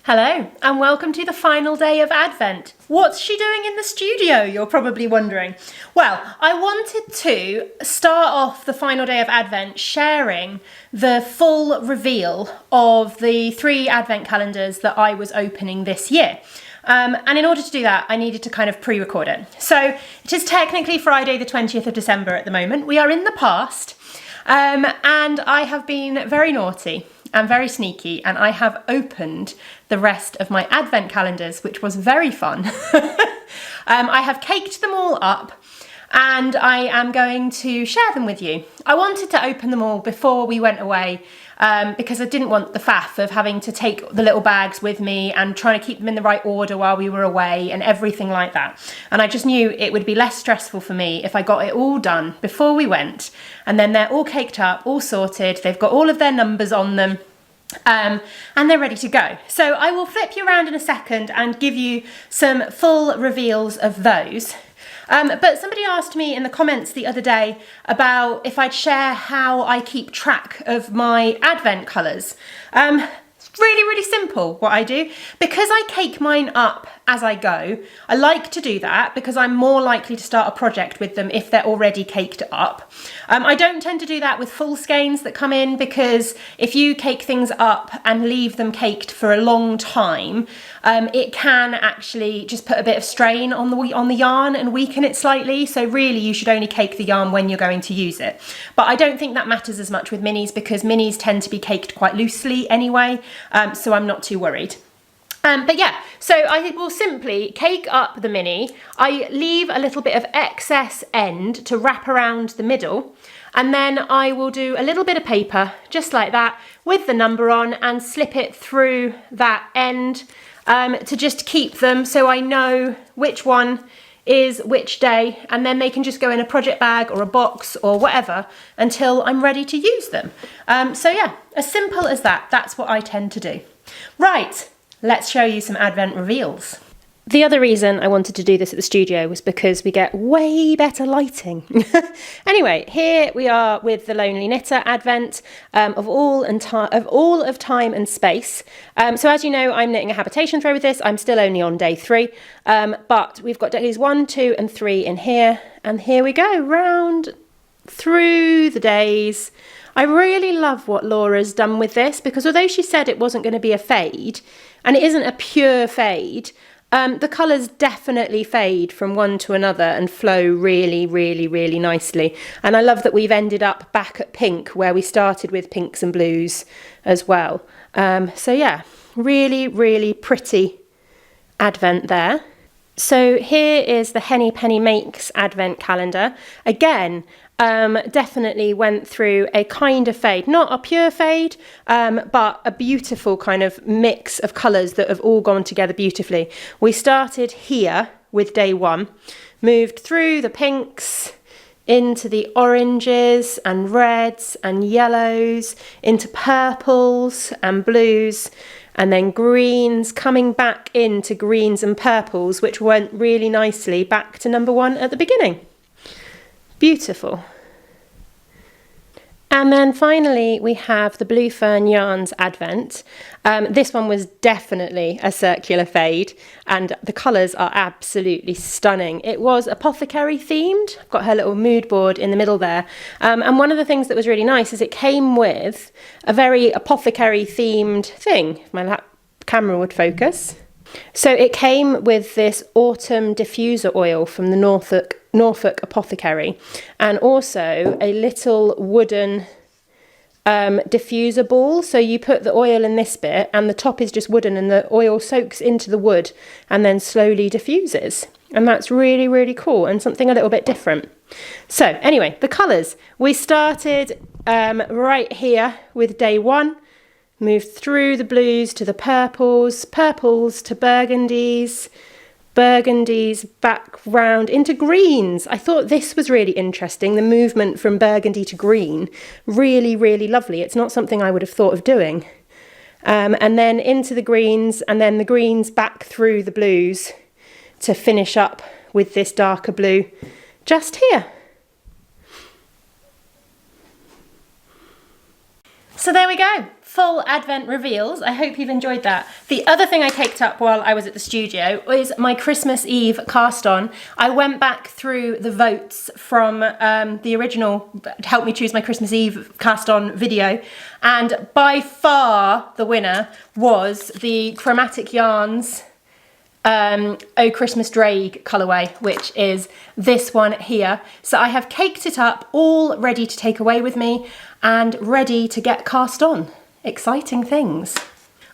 Hello and welcome to the final day of Advent. What's she doing in the studio, you're probably wondering? Well, I wanted to start off the final day of Advent sharing the full reveal of the 3 Advent calendars that I was opening this year. And in order to do that, I needed to kind of pre-record it. So it is technically Friday the 20th of December at the moment. We are in the past and I have been very naughty and very sneaky, and I have opened the rest of my Advent calendars, which was very fun. I have caked them all up and I am going to share them with you. I wanted to open them all before we went away because I didn't want the faff of having to take the little bags with me and trying to keep them in the right order while we were away and everything like that. And I just knew it would be less stressful for me if I got it all done before we went, and then they're all caked up, all sorted, they've got all of their numbers on them. And they're ready to go. So I will flip you around in a second and give you some full reveals of those. But somebody asked me in the comments the other day about if I'd share how I keep track of my Advent colours. It's really simple what I do. Because I cake mine up as I go, I like to do that because I'm more likely to start a project with them if they're already caked up. I don't tend to do that with full skeins that come in, because if you cake things up and leave them caked for a long time, it can actually just put a bit of strain on the yarn and weaken it slightly. So really you should only cake the yarn when you're going to use it. But I don't think that matters as much with minis because minis tend to be caked quite loosely anyway, so I'm not too worried. But yeah, so I will simply cake up the mini. I leave a little bit of excess end to wrap around the middle, and then I will do a little bit of paper just like that with the number on and slip it through that end to just keep them so I know which one is which day, and then they can just go in a project bag or a box or whatever until I'm ready to use them. So yeah, as simple as that. That's what I tend to do. Right. Let's show you some Advent reveals. The other reason I wanted to do this at the studio was because we get way better lighting. Anyway, here we are with the Lonely Knitter Advent of all of time and space. So as you know, I'm knitting a Habitation throw with this. I'm still only on day 3, but we've got days 1, 2 and 3 in here. And here we go, round through the days. I really love what Laura's done with this, because although she said it wasn't going to be a fade, and it isn't a pure fade, the colours definitely fade from one to another and flow really nicely. And I love that we've ended up back at pink where we started with pinks and blues as well. So yeah, really pretty Advent there. So here is the Henny Penny Makes Advent calendar. Again, definitely went through a kind of fade, not a pure fade, but a beautiful kind of mix of colours that have all gone together beautifully. We started here with day 1, moved through the pinks, into the oranges and reds and yellows, into purples and blues, and then greens, coming back into greens and purples, which went really nicely back to number 1 at the beginning. Beautiful. And then finally we have the Blue Fern Yarns Advent. This one was definitely a circular fade, and the colours are absolutely stunning. It was apothecary themed. I've got her little mood board in the middle there. And one of the things that was really nice is it came with a very apothecary themed thing. If my camera would focus. So it came with this autumn diffuser oil from the Norfolk Apothecary, and also a little wooden diffuser ball. So you put the oil in this bit and the top is just wooden, and the oil soaks into the wood and then slowly diffuses. And that's really cool and something a little bit different. So anyway, the colours. We started right here with day 1. Moved through the blues to the purples, purples to burgundies, burgundies back round into greens. I thought this was really interesting, the movement from burgundy to green. Really lovely. It's not something I would have thought of doing. And then into the greens, and then the greens back through the blues to finish up with this darker blue just here. So there we go. full Advent reveals. I hope you've enjoyed that. The other thing I caked up while I was at the studio is my Christmas Eve cast on. I went back through the votes from the original Help Me Choose My Christmas Eve cast on video, and by far the winner was the Chromatic Yarns Oh Christmas Drag colourway, which is this one here. So I have caked it up, all ready to take away with me and ready to get cast on. Exciting things.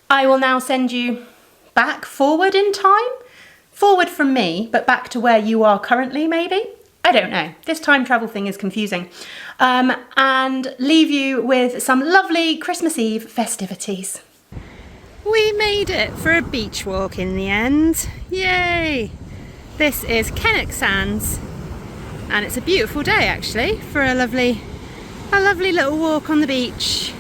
I will now send you back forward in time. Forward from me, but back to where you are currently, maybe? I don't know. This time travel thing is confusing. And leave you with some lovely Christmas Eve festivities. We made it for a beach walk in the end. Yay! This is Kennock Sands, and it's a beautiful day actually for a lovely little walk on the beach.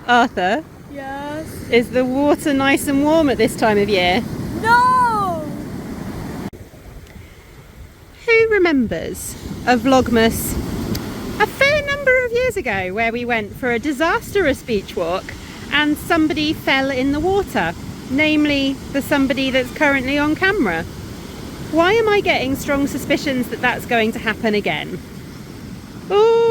Arthur? Yes? Is the water nice and warm at this time of year? No! Who remembers a Vlogmas a fair number of years ago where we went for a disastrous beach walk and somebody fell in the water, namely the somebody that's currently on camera? Why am I getting strong suspicions that that's going to happen again? Ooh.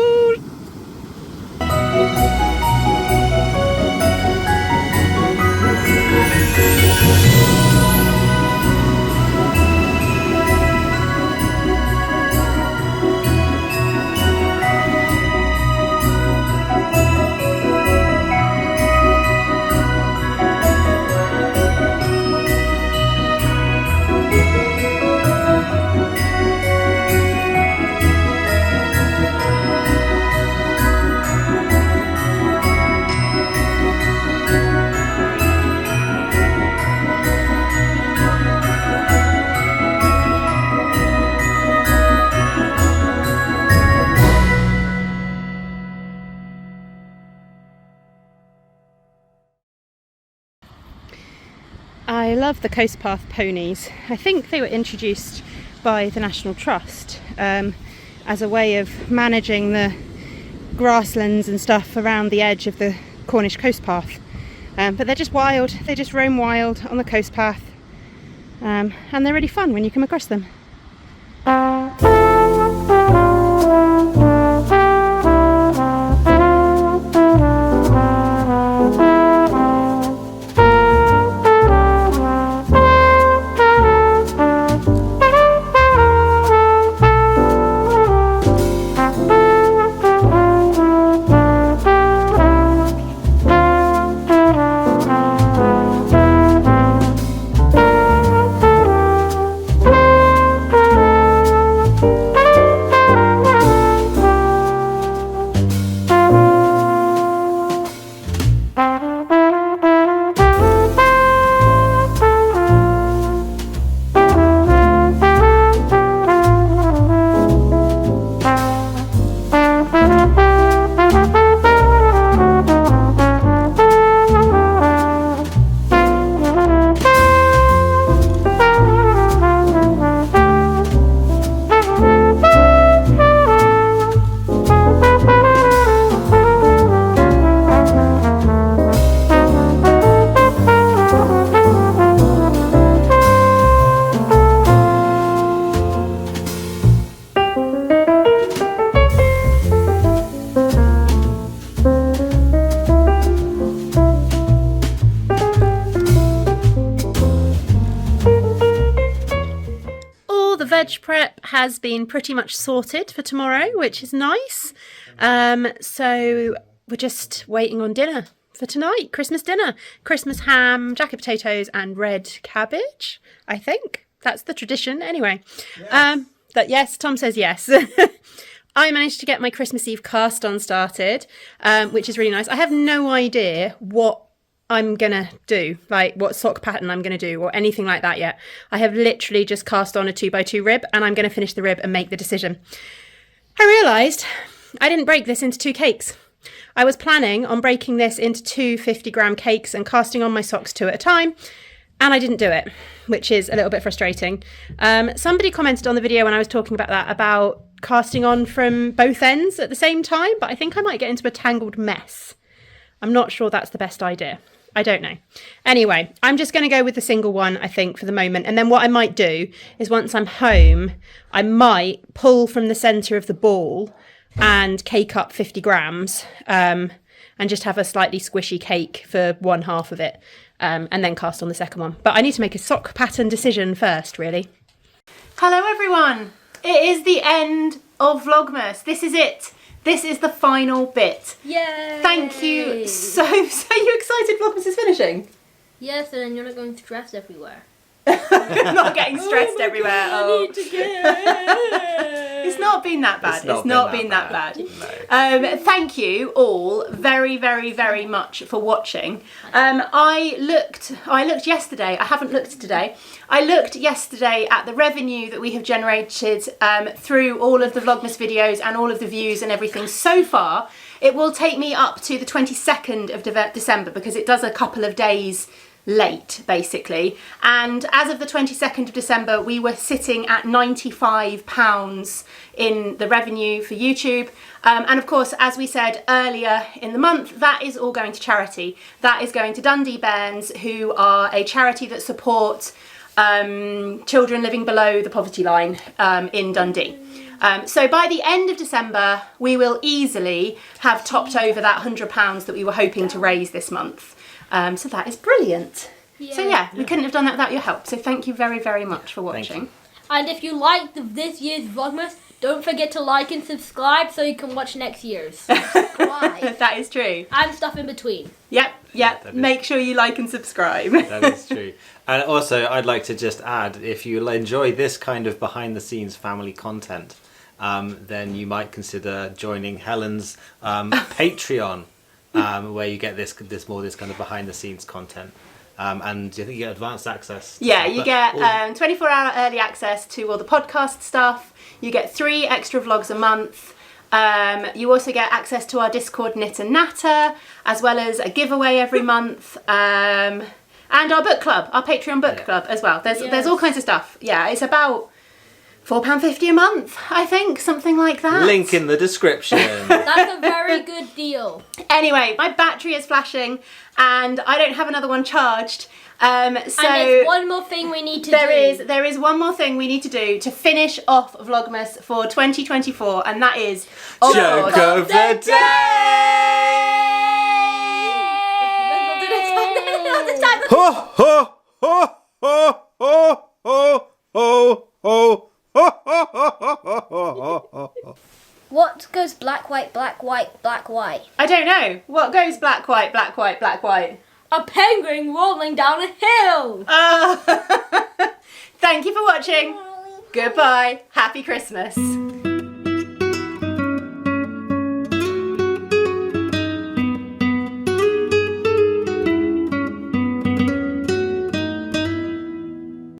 I love the coast path ponies. I think they were introduced by the National Trust as a way of managing the grasslands and stuff around the edge of the Cornish coast path. But they're just wild, they just roam wild on the coast path, and they're really fun when you come across them. veg prep has been pretty much sorted for tomorrow, which is nice. So we're just waiting on dinner for tonight. Christmas dinner. Christmas ham, jacket potatoes and red cabbage, I think. That's the tradition anyway. Yes. Tom says yes. I managed to get my Christmas Eve cast on started, which is really nice. I have no idea what I'm going to do, like what sock pattern I'm going to do or anything like that yet. I have literally just cast on a 2x2 rib and I'm going to finish the rib and make the decision. I realised I didn't break this into 2 cakes. I was planning on breaking this into 2 50-gram cakes and casting on my socks 2 at a time, and I didn't do it, which is a little bit frustrating. Somebody commented on the video when I was talking about that, about casting on from both ends at the same time, but I think I might get into a tangled mess. I'm not sure that's the best idea. I don't know. Anyway, I'm just going to go with the single one, I think, for the moment. And then what I might do is once I'm home, I might pull from the centre of the ball and cake up 50 grams and just have a slightly squishy cake for one half of it and then cast on the second one. But I need to make a sock pattern decision first, really. Hello, everyone. It is the end of Vlogmas. This is it. This is the final bit. Yay! Thank you. So you excited Vlogmas is finishing? Yes, and then you're not going to dress everywhere. Not getting stressed everywhere. I need to get... It's not been that bad. It's not been that bad. No. Thank you all very, very, very much for watching. I looked yesterday. I haven't looked today. I looked yesterday at the revenue that we have generated through all of the Vlogmas videos and all of the views and everything so far. It will take me up to the 22nd of December because it does a couple of days late, basically. And as of the 22nd of December, we were sitting at £95 in the revenue for YouTube. And of course, as we said earlier in the month, that is all going to charity. That is going to Dundee Bairns, who are a charity that support children living below the poverty line in Dundee. So by the end of December, we will easily have topped over that £100 that we were hoping to raise this month. So that is brilliant. Yeah. So yeah, we couldn't have done that without your help. So thank you very, very much for watching. And if you liked this year's Vlogmas, don't forget to like and subscribe so you can watch next year's. That is true. And stuff in between. Yep. Make sure you like and subscribe. That is true. And also, I'd like to just add, if you enjoy this kind of behind-the-scenes family content, then you might consider joining Helen's Patreon. Where you get this kind of behind the scenes content, and I think you get advanced access. Yeah, you get 24-hour early access to all the podcast stuff. You get 3 extra vlogs a month. You also get access to our Discord Knit and Natter, as well as a giveaway every month, and our book club, our Patreon book club as well. There's all kinds of stuff. Yeah, it's about £4.50 a month, I think, something like that. Link in the description. That's a very good deal. Anyway, my battery is flashing and I don't have another one charged. So and there's one more thing we need to do. There is one more thing we need to do to finish off Vlogmas for 2024, and that is Joke of the Day! Ho, ho, ho, ho, ho, ho, ho, ho. What goes black, white, black, white, black, white? I don't know. What goes black, white, black, white, black, white? A penguin rolling down a hill. Thank you for watching. Goodbye. Happy Christmas.